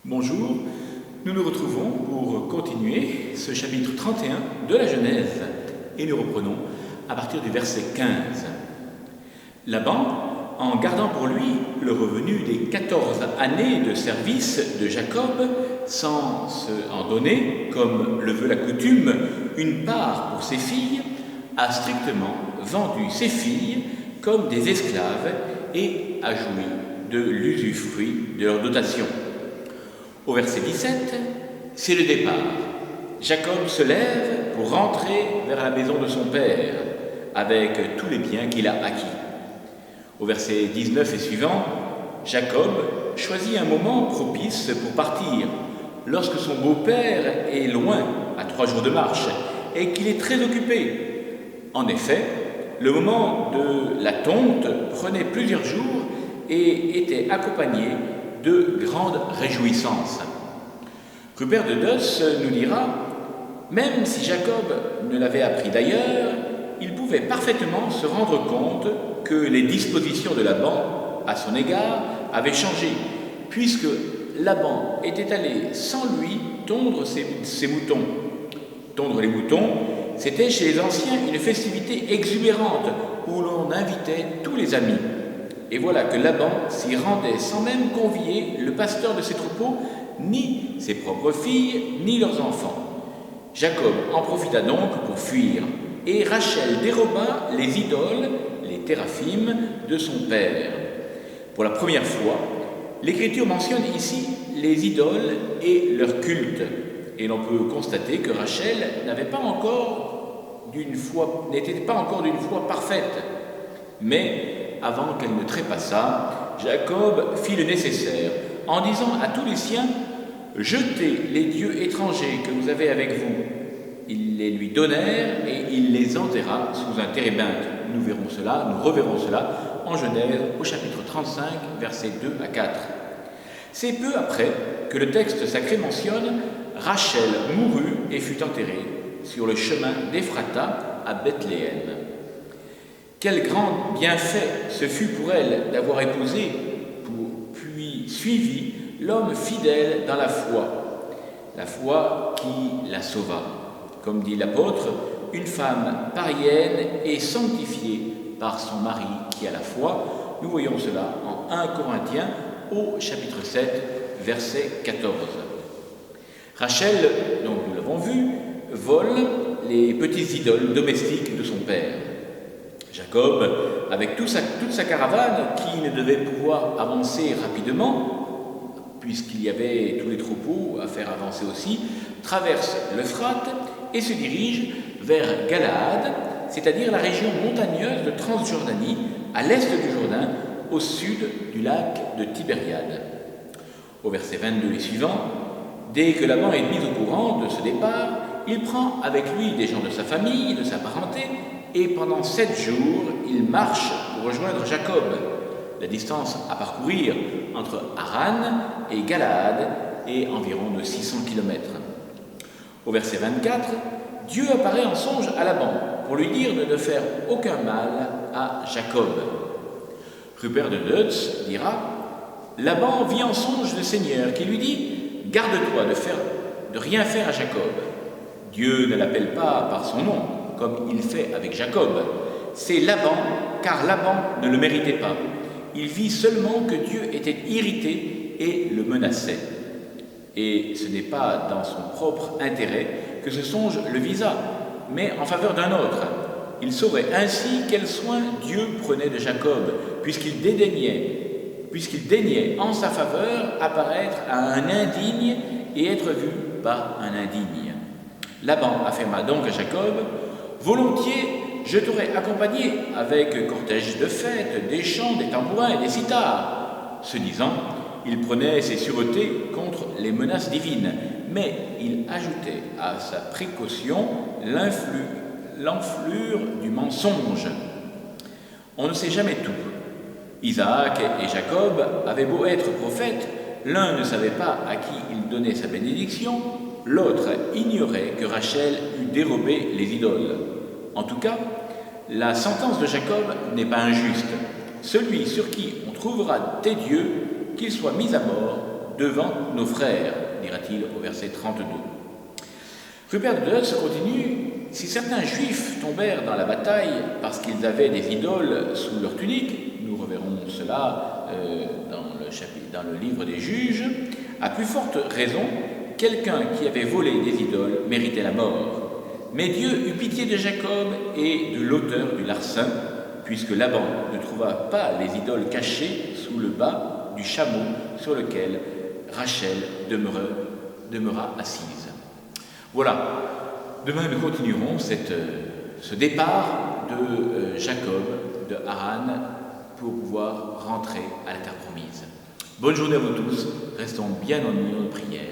Bonjour, nous nous retrouvons pour continuer ce chapitre 31 de la Genèse et nous reprenons à partir du verset 15. Laban, en gardant pour lui le revenu des 14 années de service de Jacob, sans en donner, comme le veut la coutume, une part pour ses filles, a strictement vendu ses filles comme des esclaves et a joui de l'usufruit de leur dotation. Au verset 17, c'est le départ. Jacob se lève pour rentrer vers la maison de son père, avec tous les biens qu'il a acquis. Au verset 19 et suivant, Jacob choisit un moment propice pour partir, lorsque son beau-père est loin, à 3 jours de marche, et qu'il est très occupé. En effet, le moment de la tonte prenait plusieurs jours et était accompagné de grandes réjouissances. Rupert de Deusse nous dira, même si Jacob ne l'avait appris d'ailleurs, il pouvait parfaitement se rendre compte que les dispositions de Laban à son égard avaient changé, puisque Laban était allé sans lui tondre ses moutons. Tondre les moutons, c'était chez les anciens une festivité exubérante où l'on invitait tous les amis. Et voilà que Laban s'y rendait sans même convier le pasteur de ses troupeaux, ni ses propres filles, ni leurs enfants. Jacob en profita donc pour fuir, et Rachel déroba les idoles, les théraphim, de son père. Pour la première fois, l'Écriture mentionne ici les idoles et leur culte, et l'on peut constater que Rachel n'était pas encore d'une foi parfaite, mais avant qu'elle ne trépassât, Jacob fit le nécessaire en disant à tous les siens « Jetez les dieux étrangers que vous avez avec vous ». Ils les lui donnèrent et il les enterra sous un térébinthe. Nous reverrons cela en Genèse au chapitre 35, versets 2 à 4. C'est peu après que le texte sacré mentionne « Rachel mourut et fut enterrée sur le chemin d'Éphrata à Bethléem ». Quel grand bienfait ce fut pour elle d'avoir épousé, puis suivi l'homme fidèle dans la foi qui la sauva. Comme dit l'apôtre, une femme païenne est sanctifiée par son mari qui a la foi. Nous voyons cela en 1 Corinthiens au chapitre 7, verset 14. Rachel, donc nous l'avons vu, vole les petits idoles domestiques de son père. Jacob, avec toute sa caravane, qui ne devait pouvoir avancer rapidement, puisqu'il y avait tous les troupeaux à faire avancer aussi, traverse l'Euphrate et se dirige vers Galaad, c'est-à-dire la région montagneuse de Transjordanie, à l'est du Jourdain, au sud du lac de Tibériade. Au verset 22 et suivant, dès que Laban est mis au courant de ce départ, il prend avec lui des gens de sa famille, de sa parenté, et pendant 7 jours, il marche pour rejoindre Jacob. La distance à parcourir entre Haran et Galaad est environ de 600 km. Au verset 24, Dieu apparaît en songe à Laban pour lui dire de ne faire aucun mal à Jacob. Rupert de Deusse dira, Laban vit en songe le Seigneur qui lui dit « Garde-toi de rien faire à Jacob ». Dieu ne l'appelle pas par son nom, comme il fait avec Jacob. C'est Laban, car Laban ne le méritait pas. Il vit seulement que Dieu était irrité et le menaçait. Et ce n'est pas dans son propre intérêt que ce songe le visa, mais en faveur d'un autre. Il saurait ainsi quel soin Dieu prenait de Jacob, puisqu'il daignait en sa faveur apparaître à un indigne et être vu par un indigne. Laban affirma donc à Jacob, « Volontiers, je t'aurais accompagné avec cortège de fêtes, des chants, des tambourins et des sitars. » Ce disant, il prenait ses sûretés contre les menaces divines, mais il ajoutait à sa précaution l'enflure du mensonge. On ne sait jamais tout. Isaac et Jacob avaient beau être prophètes, l'un ne savait pas à qui il donnait sa bénédiction, l'autre ignorait que Rachel eût dérobé les idoles. En tout cas, la sentence de Jacob n'est pas injuste. Celui sur qui on trouvera des dieux, qu'il soit mis à mort, devant nos frères, dira-t-il au verset 32. Rupert de Dutz continue, si certains juifs tombèrent dans la bataille parce qu'ils avaient des idoles sous leur tunique, nous reverrons cela dans le livre des Juges, à plus forte raison, quelqu'un qui avait volé des idoles méritait la mort. Mais Dieu eut pitié de Jacob et de l'auteur du larcin, puisque Laban ne trouva pas les idoles cachées sous le bas du chameau sur lequel Rachel demeura assise. Voilà, demain nous continuerons ce départ de Jacob, de Haran, pour pouvoir rentrer à la terre promise. Bonne journée à vous tous, restons bien en union de prière.